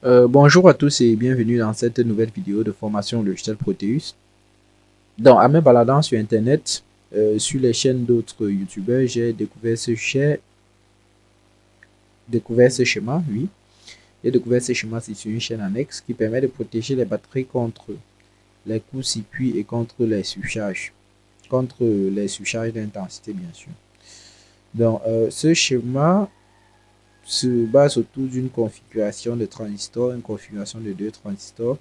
Bonjour à tous et bienvenue dans cette nouvelle vidéo de formation logiciel Proteus. Donc, en me baladant sur internet, sur les chaînes d'autres youtubeurs, j'ai découvert ce schéma, oui. J'ai découvert ce schéma, c'est sur une chaîne annexe qui permet de protéger les batteries contre les courts-circuits et contre les surcharges d'intensité, bien sûr. Donc, ce schéma se base autour d'une configuration de transistors, une configuration de deux transistors,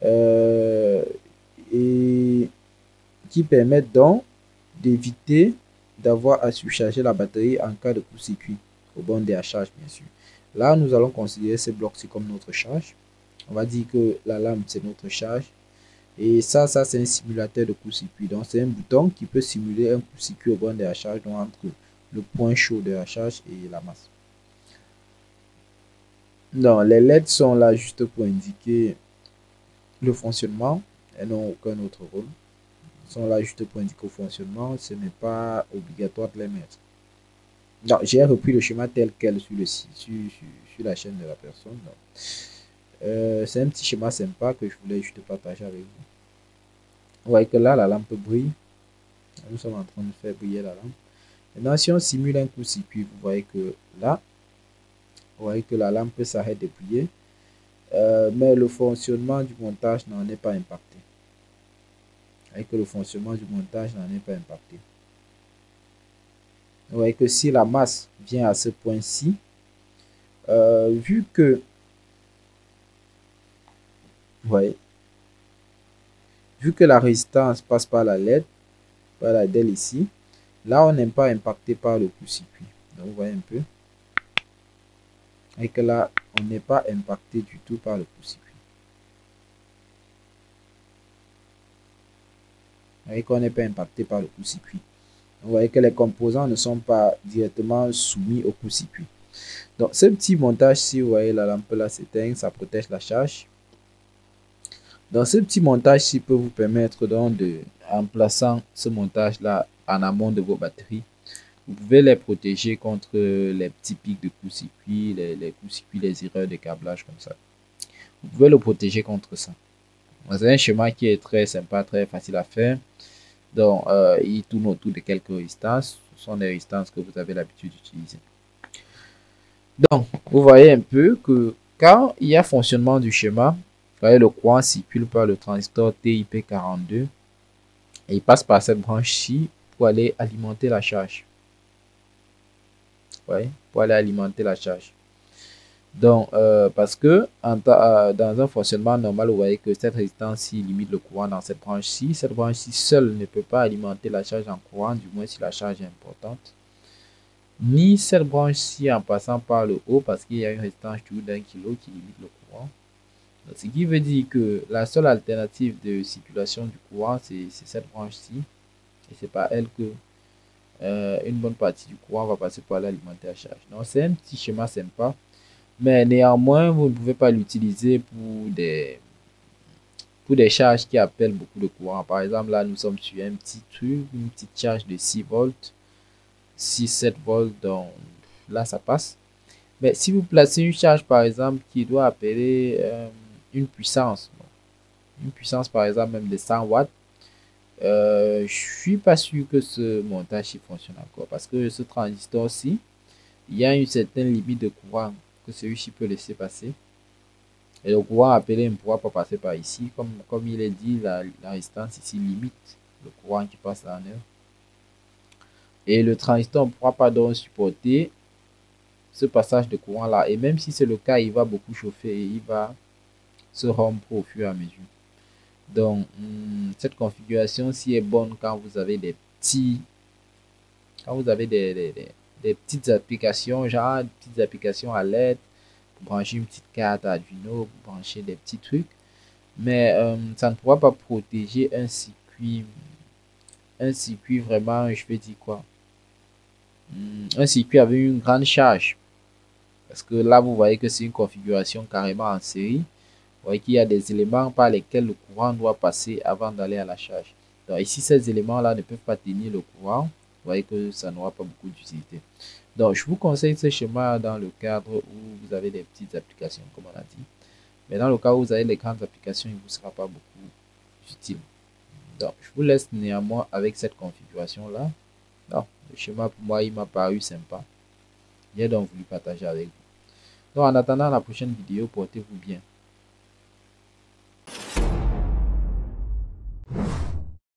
euh, et qui permettent donc d'éviter d'avoir à surcharger la batterie en cas de court-circuit au bon décharge, bien sûr. Là, nous allons considérer ces blocs-ci comme notre charge. On va dire que la lampe, c'est notre charge. Et ça c'est un simulateur de court-circuit. Donc, c'est un bouton qui peut simuler un court-circuit au bon décharge, donc entre le point chaud de la charge et la masse. Non, les LED sont là juste pour indiquer le fonctionnement et n'ont aucun autre rôle. Ils sont là juste pour indiquer le fonctionnement, ce n'est pas obligatoire de les mettre. Donc, j'ai repris le schéma tel quel sur le site, sur la chaîne de la personne. C'est un petit schéma sympa que je voulais juste partager avec vous. Vous voyez que là, la lampe brille. Nous sommes en train de faire briller la lampe. Maintenant, si on simule un court-circuit, vous voyez que là, vous voyez que la lampe s'arrête de briller. Mais le fonctionnement du montage n'en est pas impacté. Avec le fonctionnement du montage n'en est pas impacté. Vous voyez que si la masse vient à ce point-ci, vu que la résistance passe par la LED, par la DEL ici, là on n'est pas impacté par le court-circuit. Donc vous voyez un peu. Et que là on n'est pas impacté du tout par le court-circuit. Vous voyez qu'on n'est pas impacté par le court-circuit. Vous voyez que les composants ne sont pas directement soumis au court-circuit. Donc ce petit montage-ci, vous voyez la lampe là s'éteint, ça protège la charge. Donc ce petit montage-ci peut vous permettre donc de, en plaçant ce montage-là en amont de vos batteries, vous pouvez les protéger contre les petits pics de court-circuit, les court-circuits, les erreurs de câblage comme ça. Vous pouvez le protéger contre ça. C'est un schéma qui est très sympa, très facile à faire. Donc, il tourne autour de quelques résistances. Ce sont des résistances que vous avez l'habitude d'utiliser. Donc, vous voyez un peu que quand il y a fonctionnement du schéma, vous voyez le courant circule par le transistor TIP42 et il passe par cette branche-ci pour aller alimenter la charge. Vous voyez, pour aller alimenter la charge. Donc, parce que dans un fonctionnement normal, vous voyez que cette résistance-ci limite le courant dans cette branche-ci. Cette branche-ci seule ne peut pas alimenter la charge en courant, du moins si la charge est importante. Ni cette branche-ci en passant par le haut, parce qu'il y a une résistance du haut d'1 kg qui limite le courant. Donc, ce qui veut dire que la seule alternative de circulation du courant, c'est cette branche-ci. Et c'est par elle que une bonne partie du courant va passer par l'alimenter la charge. Donc, c'est un petit schéma sympa. Mais néanmoins, vous ne pouvez pas l'utiliser pour des charges qui appellent beaucoup de courant. Par exemple, là, nous sommes sur un petit truc, une petite charge de 6 volts, 6-7 volts, donc là, ça passe. Mais si vous placez une charge, par exemple, qui doit appeler une puissance par exemple, même de 100 watts, je suis pas sûr que ce montage fonctionne encore. Parce que ce transistor-ci, il y a une certaine limite de courant que celui-ci peut laisser passer. Et le courant appelé ne pourra pas passer par ici. Comme il est dit, la résistance ici limite le courant qui passe en heure. Et le transistor ne pourra pas donc supporter ce passage de courant là. Et même si c'est le cas, il va beaucoup chauffer et il va se rompre au fur et à mesure. Donc, cette configuration-ci est bonne quand vous avez des petites applications, genre des petites applications à LED, pour brancher une petite carte Arduino, pour brancher des petits trucs. Mais ça ne pourra pas protéger un circuit vraiment, je vais dire quoi, un circuit avec une grande charge. Parce que là, vous voyez que c'est une configuration carrément en série. Vous voyez qu'il y a des éléments par lesquels le courant doit passer avant d'aller à la charge. Donc ici, ces éléments-là ne peuvent pas tenir le courant. voyez que ça n'aura pas beaucoup d'utilité. Donc, je vous conseille ce schéma dans le cadre où vous avez des petites applications, comme on a dit. Mais dans le cas où vous avez les grandes applications, il ne vous sera pas beaucoup utile. Donc, je vous laisse néanmoins avec cette configuration-là. Donc, le schéma, pour moi, il m'a paru sympa. J'ai donc voulu partager avec vous. Donc, en attendant la prochaine vidéo, portez-vous bien.